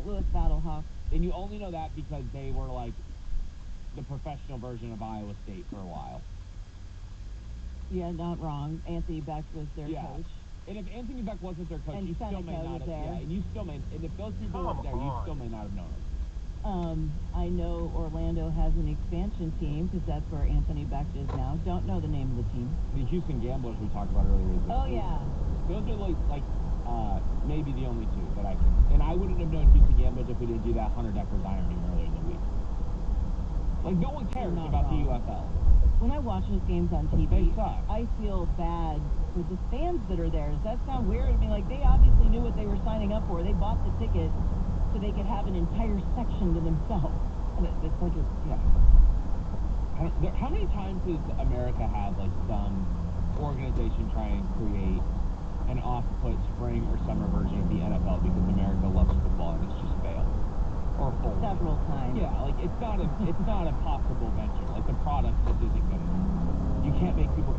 St. Louis Battlehawks. And you only know that because they were like the professional version of Iowa State for a while. Yeah, not wrong. Anthony Beck was their coach. And if Anthony Beck wasn't their coach, And you still may Seneca not have. was there. Yeah, and you still may. And if those people were there, you still may not have known it. I know Orlando has an expansion team because that's where Anthony Beck is now. Don't know the name of the team. The Houston Gamblers we talked about earlier. Oh yeah. Those are like maybe the only two that I can. And I wouldn't have known Houston Gamblers if we didn't do that Hunter Deckers ironing earlier in the week. Like no one cares about the UFL. When I watch those games on TV, They suck. I feel bad for the fans that are there. Does that sound weird? I mean, like, they obviously knew what they were signing up for. They bought the ticket so they could have an entire section to themselves. And it's like, how many times does America have, like, some organization try and create an off-put spring or summer version of the NFL because America loves football and it's just failed? Or full. Several times. Yeah, like, it's not a possible venture. Like, the product just isn't good enough. You can't make people